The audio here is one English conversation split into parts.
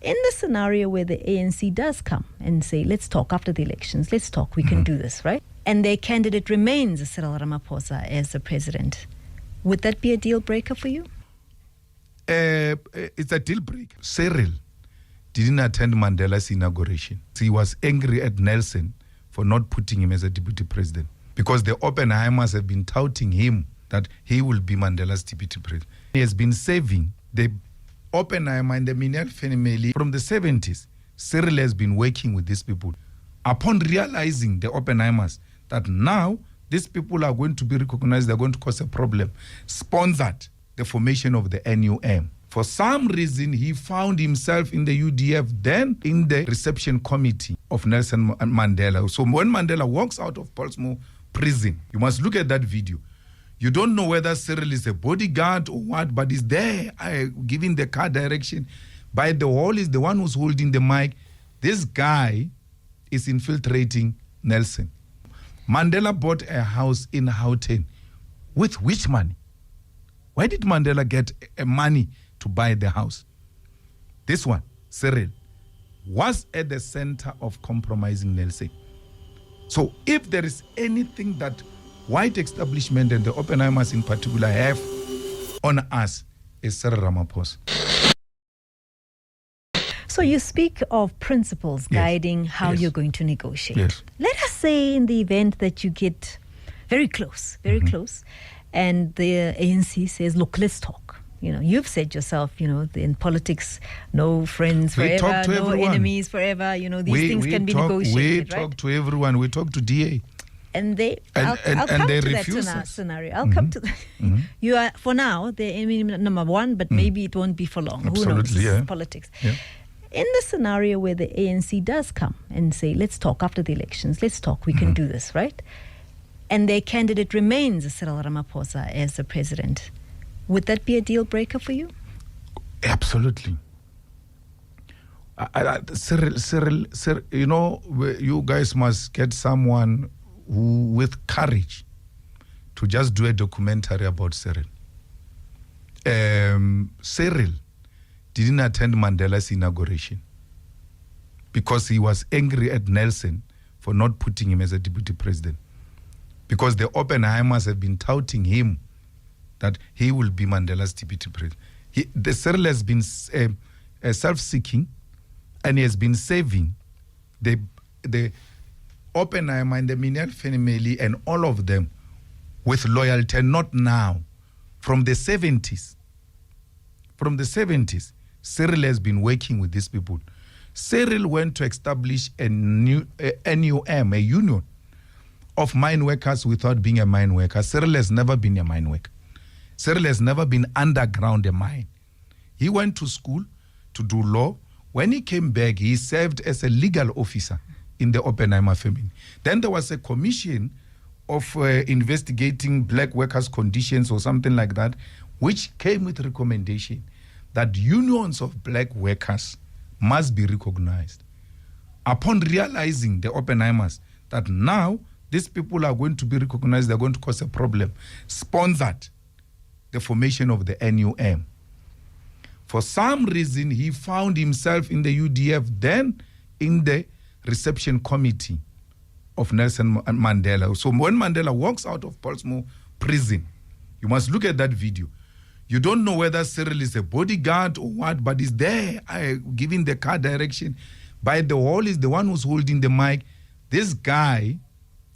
In the scenario where the ANC does come and say, let's talk after the elections, let's talk, we can do this, right? And their candidate remains Cyril Ramaphosa as the president, would that be a deal breaker for you? It's a deal breaker. Cyril didn't attend Mandela's inauguration. He was angry at Nelson for not putting him as a deputy president, because the Oppenheimers have been touting him that he will be Mandela's deputy president. He has been saving the Oppenheimer and the Minel family from the 70s. Cyril has been working with these people. Upon realizing, the Oppenheimers, that now these people are going to be recognized, they're going to cause a problem, sponsored the formation of the NUM. For some reason, he found himself in the UDF, then in the reception committee of Nelson Mandela. So when Mandela walks out of Portsmouth prison, you must look at that video. You don't know whether Cyril is a bodyguard or what, but he's there giving the car direction. By the wall is the one who's holding the mic. This guy is infiltrating Nelson. Mandela bought a house in Motene. With which money? Where did Mandela get money to buy the house? This one, Cyril, was at the center of compromising Nelson. So if there is anything that white establishment and the Oppenheimers in particular have on us, is Cyril Ramaphosa. So you speak of principles guiding how you're going to negotiate. Yes. Let us say in the event that you get very close, and the ANC says, look, let's talk. You know, you've said yourself, you know, in politics, no friends forever, no everyone. Enemies forever. You know, these things can be negotiated, We right? talk to everyone. We talk to DA. And I'll come to that scenario. I'll come to that. You are, for now, they're enemy number one, but maybe it won't be for long. Absolutely, who knows? Politics. Yeah. In the scenario where the ANC does come and say, let's talk after the elections, let's talk, we can do this, right? And their candidate remains Cyril Ramaphosa as the president, would that be a deal breaker for you? Absolutely. Cyril, you know, you guys must get someone who, with courage, to just do a documentary about Cyril. Cyril didn't attend Mandela's inauguration because he was angry at Nelson for not putting him as a deputy president. Because the Oppenheimers have been touting him that he will be Mandela's deputy president. Cyril has been self-seeking, and he has been saving the Oppenheimer and the Minel family and all of them with loyalty, and not now. From the 70s. From the 70s, Cyril has been working with these people. Cyril went to establish a new NUM, a union of mine workers without being a mine worker. Cyril has never been a mine worker. Cyril has never been underground a mine. He went to school to do law. When he came back, he served as a legal officer in the Oppenheimer family. Then there was a commission of investigating black workers' conditions or something like that, which came with recommendation that unions of black workers must be recognized. Upon realizing, the Oppenheimers, that now these people are going to be recognized, they're going to cause a problem, sponsored the formation of the NUM. For some reason, he found himself in the UDF, then in the reception committee of Nelson Mandela. So when Mandela walks out of Portsmouth prison, you must look at that video. You don't know whether Cyril is a bodyguard or what, but he's there giving the car direction. By the wall is the one who's holding the mic. This guy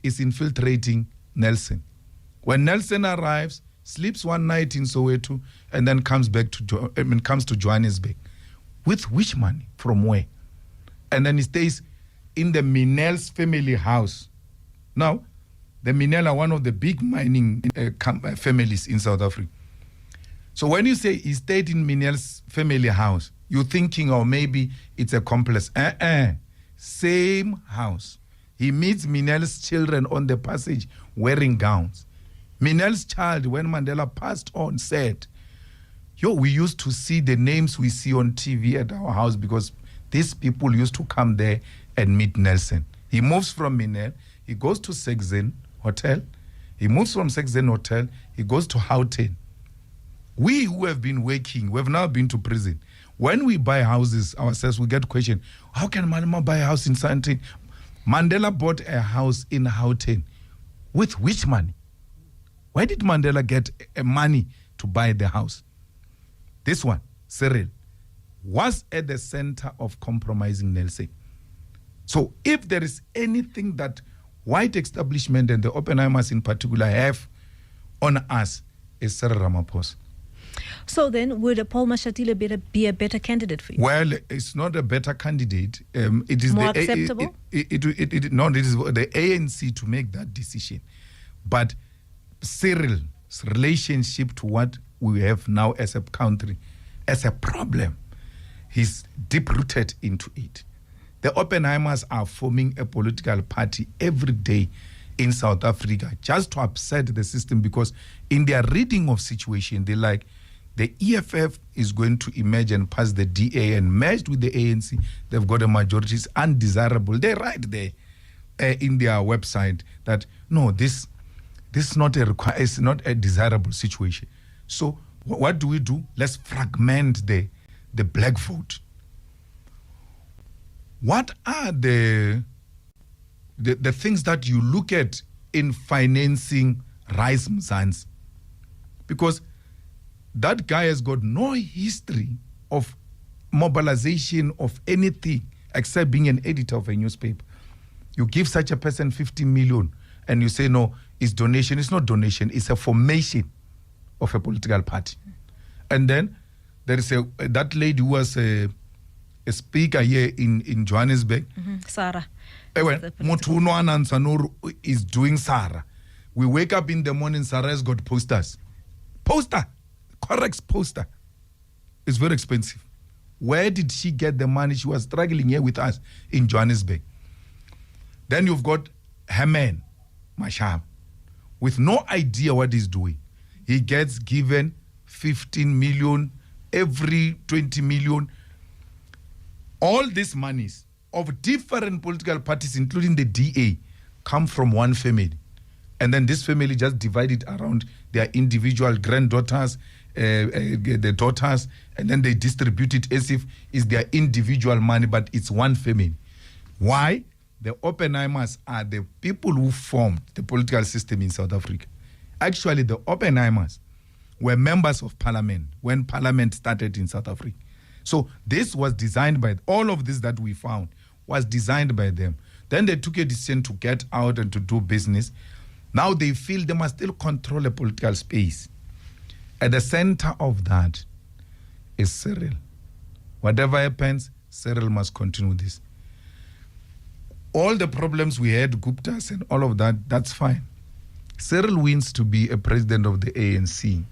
is infiltrating Nelson. When Nelson arrives, sleeps one night in Soweto, and then comes to Johannesburg. With which money? From where? And then he stays in the Minel's family house. Now, the Minel are one of the big mining families in South Africa. So when you say he stayed in Minel's family house, you're thinking, oh, maybe it's a complex. Same house. He meets Minel's children on the passage wearing gowns. Minel's child, when Mandela passed on, said, we used to see the names we see on TV at our house because these people used to come there and meet Nelson. He moves from Minel, he goes to Sexen Hotel. He moves from Sexen Hotel, he goes to Gauteng. We who have been working, we have now been to prison. When we buy houses ourselves, we get questioned, how can Malema buy a house in Sandton? Mandela bought a house in Gauteng. With which money? Why did Mandela get money to buy the house? This one, Cyril, was at the center of compromising Nelson. So if there is anything that white establishment and the Oppenheimers in particular have on us, is Cyril Ramaphosa. So then, would Paul Mashatile be a better candidate for you? Well, it's not a better candidate. It is more acceptable? It is the ANC to make that decision. But Cyril's relationship to what we have now as a country, as a problem, he's deep-rooted into it. The Oppenheimers are forming a political party every day in South Africa just to upset the system, because in their reading of situation, they like the EFF is going to emerge and pass the DA and merged with the ANC. They've got a majority. It's undesirable. They write there in their website that, no, this is not it's not a desirable situation. So what do we do? Let's fragment the black vote. What are the things that you look at in financing Rise Mzansi? Because that guy has got no history of mobilization of anything except being an editor of a newspaper. You give such a person 50 million and you say, no, it's donation. It's not donation. It's a formation of a political party. And then there is that lady who was a speaker here in Johannesburg. Sarah. Motuno Anansanuru is doing Sarah. We wake up in the morning, Sarah has got posters. Poster. Correct poster. It's very expensive. Where did she get the money? She was struggling here with us in Johannesburg. Then you've got Herman Mashab with no idea what he's doing. He gets given 15 million, every 20 million. All these monies of different political parties, including the DA, come from one family. And then this family just divided around their individual granddaughters, the daughters, and then they distribute it as if it's their individual money, but it's one family. Why? The Oppenheimers are the people who formed the political system in South Africa. Actually, the Oppenheimers were members of parliament when parliament started in South Africa. So this was designed by, all of this that we found was designed by them. Then they took a decision to get out and to do business. Now they feel they must still control a political space. At the center of that is Cyril. Whatever happens, Cyril must continue this. All the problems we had, Guptas and all of that, that's fine. Cyril wins to be a president of the ANC.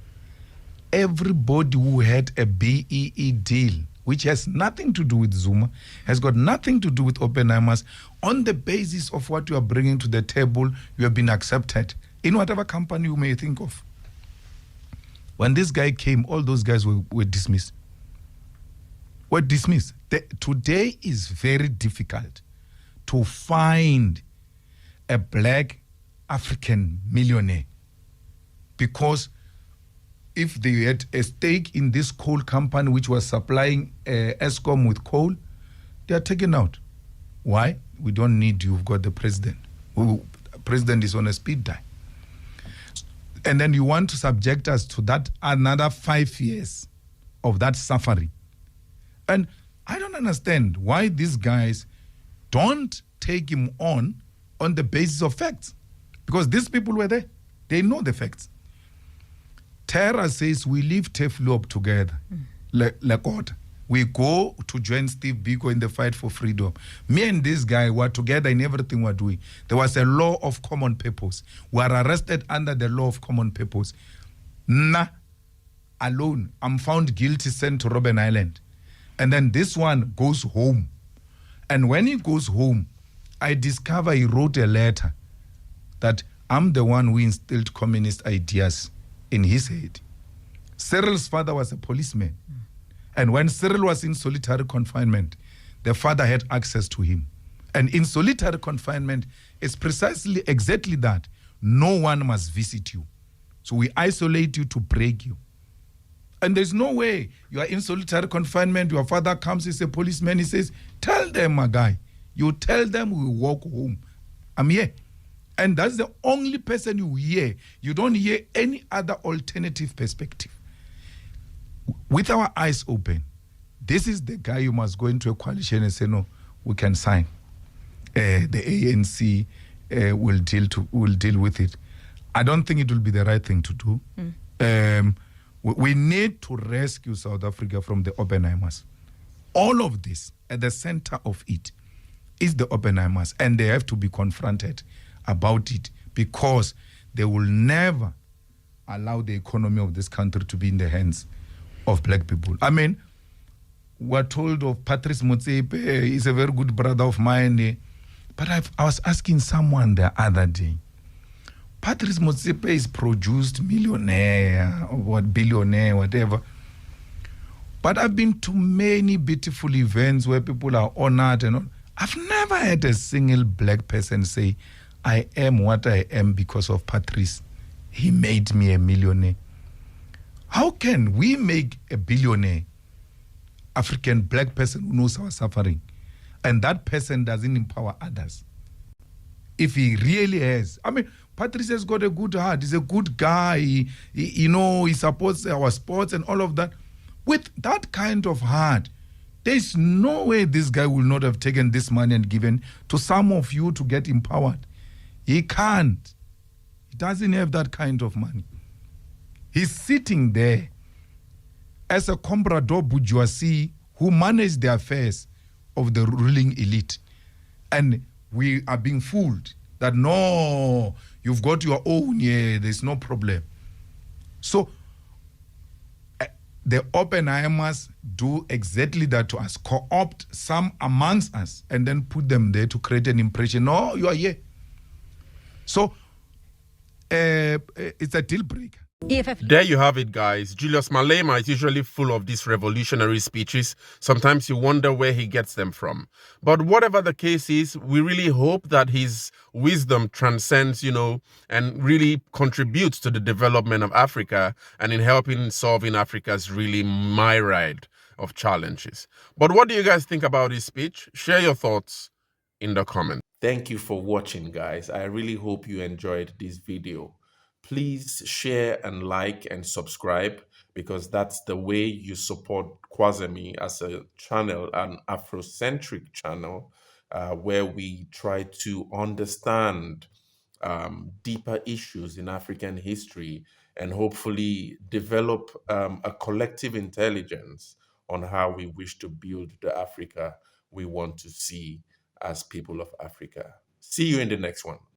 Everybody who had a BEE deal, which has nothing to do with Zuma, has got nothing to do with Oppenheimers, on the basis of what you are bringing to the table, you have been accepted in whatever company you may think of. When this guy came, all those guys were dismissed. Were dismissed. Today is very difficult to find a black African millionaire, because if they had a stake in this coal company which was supplying Eskom with coal, they are taken out. Why? We don't need you. We've got the president. The president is on a speed dial. And then you want to subject us to that another 5 years of that suffering. And I don't understand why these guys don't take him on the basis of facts. Because these people were there. They know the facts. Tara says we leave Teflop together. Lekota. We go to join Steve Biko in the fight for freedom. Me and this guy were together in everything we're doing. There was a law of common purpose. We are arrested under the law of common purpose. Alone, I'm found guilty, sent to Robben Island. And then this one goes home. And when he goes home, I discover he wrote a letter that I'm the one who instilled communist ideas in his head. Cyril's father was a policeman. And when Cyril was in solitary confinement, the father had access to him. And in solitary confinement, it's precisely exactly that. No one must visit you. So we isolate you to break you. And there's no way you are in solitary confinement. Your father comes, he's a policeman. He says, tell them, my guy. You tell them we walk home. I'm here. And that's the only person you hear. You don't hear any other alternative perspective. With our eyes open, this is the guy you must go into a coalition and say, no, we can sign. The ANC will deal with it. I don't think it will be the right thing to do. We need to rescue South Africa from the Oppenheimers. All of this, at the center of it, is the Oppenheimers, and they have to be confronted about it, because they will never allow the economy of this country to be in the hands of black people. I mean, we're told of Patrice Motsepe, he's a very good brother of mine, but I was asking someone the other day, Patrice Motsepe is produced millionaire or what, billionaire, whatever. But I've been to many beautiful events where people are honored and all. I've never had a single black person say, I am what I am because of Patrice. He made me a millionaire. How can we make a billionaire African black person who knows our suffering, and that person doesn't empower others? If he really has, I mean, Patrice has got a good heart. He's a good guy. He supports our sports and all of that. With that kind of heart, there's no way this guy will not have taken this money and given to some of you to get empowered. He can't. He doesn't have that kind of money. He's sitting there as a comprador bourgeoisie who manage the affairs of the ruling elite. And we are being fooled that, no, you've got your own, yeah, there's no problem. So the Oppenheimers do exactly that to us, co-opt some amongst us and then put them there to create an impression, no, you are here. So it's a deal breaker. There you have it, guys. Julius Malema is usually full of these revolutionary speeches. Sometimes you wonder where he gets them from. But whatever the case is, we really hope that his wisdom transcends, and really contributes to the development of Africa and in helping solving Africa's really myriad of challenges. But what do you guys think about his speech? Share your thoughts in the comments. Thank you for watching, guys. I really hope you enjoyed this video. Please share and like and subscribe, because that's the way you support Kwazemi as a channel, an Afrocentric channel, where we try to understand deeper issues in African history and hopefully develop a collective intelligence on how we wish to build the Africa we want to see as people of Africa. See you in the next one.